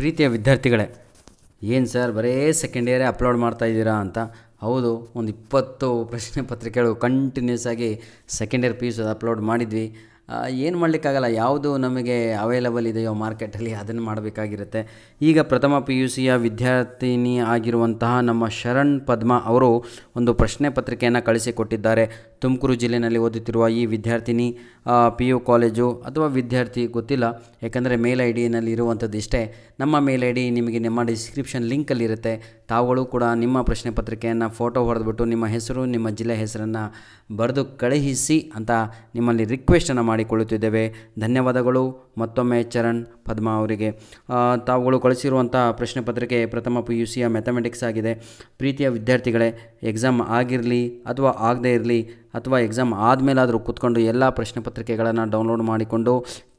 ಪ್ರೀತಿಯ ವಿದ್ಯಾರ್ಥಿಗಳೇ, ಏನು ಸರ್ ಬರೀ ಸೆಕೆಂಡ್ ಇಯರೇ ಅಪ್ಲೋಡ್ ಮಾಡ್ತಾಯಿದ್ದೀರಾ ಅಂತ. ಹೌದು, ಒಂದು 20 ಪ್ರಶ್ನೆ ಪತ್ರಿಕೆಗಳು ಕಂಟಿನ್ಯೂಸ್ ಆಗಿ ಸೆಕೆಂಡ್ ಇಯರ್ PUC ಅಪ್ಲೋಡ್ ಮಾಡಿದ್ವಿ. ಏನು ಮಾಡಲಿಕ್ಕಾಗಲ್ಲ, ಯಾವುದು ನಮಗೆ ಅವೈಲಬಲ್ ಇದೆಯೋ ಮಾರ್ಕೆಟಲ್ಲಿ ಅದನ್ನು ಮಾಡಬೇಕಾಗಿರುತ್ತೆ. ಈಗ ಪ್ರಥಮ PUCಯ ವಿದ್ಯಾರ್ಥಿನಿ ಆಗಿರುವಂತಹ ನಮ್ಮ ಶರಣ್ ಪದ್ಮ ಅವರು ಒಂದು ಪ್ರಶ್ನೆ ಪತ್ರಿಕೆಯನ್ನು ಕಳಿಸಿಕೊಟ್ಟಿದ್ದಾರೆ. ತುಮಕೂರು ಜಿಲ್ಲೆಯಲ್ಲಿ ಓದುತ್ತಿರುವ ಈ ವಿದ್ಯಾರ್ಥಿನಿ PU ಕಾಲೇಜು ಅಥವಾ ವಿದ್ಯಾರ್ಥಿ ಗೊತ್ತಿಲ್ಲ, ಯಾಕಂದರೆ ಮೇಲ್ ಐ ಡಿನಲ್ಲಿ ಇರುವಂಥದ್ದು ಇಷ್ಟೇ. ನಮ್ಮ ಮೇಲ್ ಐ ಡಿ ನಿಮಗೆ ನಿಮ್ಮ ಡಿಸ್ಕ್ರಿಪ್ಷನ್ ಲಿಂಕಲ್ಲಿರುತ್ತೆ. ತಾವುಗಳು ಕೂಡ ನಿಮ್ಮ ಪ್ರಶ್ನೆ ಪತ್ರಿಕೆಯನ್ನು ಫೋಟೋ ಹೊಡೆದ್ಬಿಟ್ಟು ನಿಮ್ಮ ಹೆಸರು, ನಿಮ್ಮ ಜಿಲ್ಲೆ ಹೆಸರನ್ನು ಬರೆದು ಕಳುಹಿಸಿ ಅಂತ ನಿಮ್ಮಲ್ಲಿ ರಿಕ್ವೆಸ್ಟನ್ನು ಮಾಡಿಕೊಳ್ಳುತ್ತಿದ್ದೇವೆ. ಧನ್ಯವಾದಗಳು ಮತ್ತೊಮ್ಮೆ ಚರಣ್ ಪದ್ಮಾ ಅವರಿಗೆ. ತಾವುಗಳು ಕಳಿಸಿರುವಂಥ ಪ್ರಶ್ನೆ ಪತ್ರಿಕೆ ಪ್ರಥಮ PUCಯ ಮ್ಯಾಥಮೆಟಿಕ್ಸ್ ಆಗಿದೆ. ಪ್ರೀತಿಯ ವಿದ್ಯಾರ್ಥಿಗಳೇ, ಎಕ್ಸಾಮ್ ಆಗಿರಲಿ ಅಥವಾ ಆಗದೇ ಇರಲಿ ಅಥವಾ ಎಕ್ಸಾಮ್ ಆದಮೇಲಾದರೂ ಕೂತ್ಕೊಂಡು ಎಲ್ಲ ಪ್ರಶ್ನೆ ಪತ್ರಿಕೆಗಳನ್ನು ಡೌನ್ಲೋಡ್ ಮಾಡಿಕೊಂಡು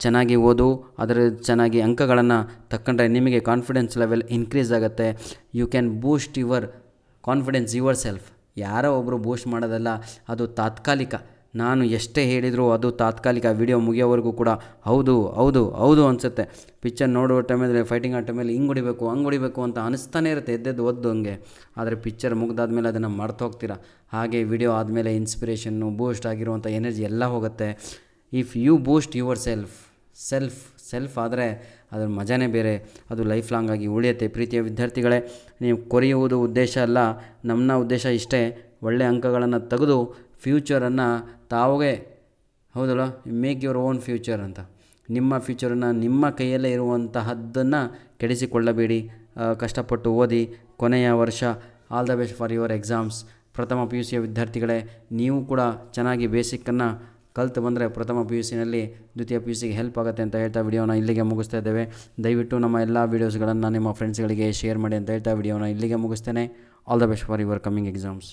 ಚೆನ್ನಾಗಿ ಓದು. ಅದರ ಚೆನ್ನಾಗಿ ಅಂಕಗಳನ್ನು ತಕ್ಕಂಡ್ರೆ ನಿಮಗೆ ಕಾನ್ಫಿಡೆನ್ಸ್ ಲೆವೆಲ್ ಇನ್ಕ್ರೀಸ್ ಆಗುತ್ತೆ. You can boost your confidence yourself. ಯಾರೋ ಒಬ್ಬರು ಬೂಸ್ಟ್ ಮಾಡೋದಲ್ಲ, ಅದು ತಾತ್ಕಾಲಿಕ. ನಾನು ಎಷ್ಟೇ ಹೇಳಿದರೂ ಅದು ತಾತ್ಕಾಲಿಕ. ವಿಡಿಯೋ ಮುಗಿಯೋವರೆಗೂ ಕೂಡ ಹೌದು ಹೌದು ಹೌದು ಅನಿಸುತ್ತೆ. ಪಿಕ್ಚರ್ ನೋಡುವ ಟೈಮಲ್ಲಿ, ಫೈಟಿಂಗ್ ಆ ಟೈಮಲ್ಲಿ ಹಿಂಗೆ ಹೊಡಿಬೇಕು ಅಂತ ಅನಿಸ್ತಾನೆ ಇರುತ್ತೆ ಎದ್ದೆದ್ದು ಓದ್ದು ಹಂಗೆ. ಆದರೆ ಪಿಕ್ಚರ್ ಮುಗ್ದಾದ್ಮೇಲೆ ಅದನ್ನು ಮರ್ತು ಹೋಗ್ತೀರಾ. ಹಾಗೆ ವಿಡಿಯೋ ಆದಮೇಲೆ ಇನ್ಸ್ಪಿರೇಷನ್ನು, ಬೂಸ್ಟ್ ಆಗಿರುವಂಥ ಎನರ್ಜಿ ಎಲ್ಲ ಹೋಗುತ್ತೆ. If you boost yourself ಆದರೆ ಅದರ ಮಜಾನೇ ಬೇರೆ. ಅದು ಲೈಫ್ ಲಾಂಗ್ ಆಗಿ ಉಳಿಯುತ್ತೆ. ಪ್ರೀತಿಯ ವಿದ್ಯಾರ್ಥಿಗಳೇ, ನೀವು ಕೊರೆಯುವುದು ಉದ್ದೇಶ ಅಲ್ಲ, ನಮ್ಮ ಉದ್ದೇಶ ಇಷ್ಟೇ, ಒಳ್ಳೆಯ ಅಂಕಗಳನ್ನು ತೆಗೆದು ಫ್ಯೂಚರನ್ನು ತಾವೇ, ಹೌದಲ್ಲ, ಮೇಕ್ ಯುವರ್ ಓನ್ ಫ್ಯೂಚರ್ ಅಂತ. ನಿಮ್ಮ ಫ್ಯೂಚರನ್ನು ನಿಮ್ಮ ಕೈಯಲ್ಲೇ ಇರುವಂತಹದ್ದನ್ನು ಕೆಡಿಸಿಕೊಳ್ಳಬೇಡಿ. ಕಷ್ಟಪಟ್ಟು ಓದಿ. ಕೊನೆಯ ವರ್ಷ. All the best for your exams. ಪ್ರಥಮ PUCಯ ವಿದ್ಯಾರ್ಥಿಗಳೇ, ನೀವು ಕೂಡ ಚೆನ್ನಾಗಿ ಬೇಸಿಕ್ಕನ್ನು ಕಲಿತು ಬಂದರೆ ಪ್ರಥಮ PUCನಲ್ಲಿ ದ್ವಿತೀಯ PUCಗೆ ಹೆಲ್ಪ್ ಆಗುತ್ತೆ ಅಂತ ಹೇಳ್ತಾ ವಿಡಿಯೋನ ಇಲ್ಲಿಗೆ ಮುಗಿಸ್ತಾ ಇದ್ದೇವೆ. ದಯವಿಟ್ಟು ನಮ್ಮ ಎಲ್ಲ ವೀಡಿಯೋಸ್ಗಳನ್ನು ನಿಮ್ಮ ಫ್ರೆಂಡ್ಸ್ಗಳಿಗೆ ಶೇರ್ ಮಾಡಿ ಅಂತ ಹೇಳ್ತಾ ವಿಡಿಯೋನ ಇಲ್ಲಿಗೆ ಮುಗಿಸ್ತೇನೆ. All the best for your coming exams.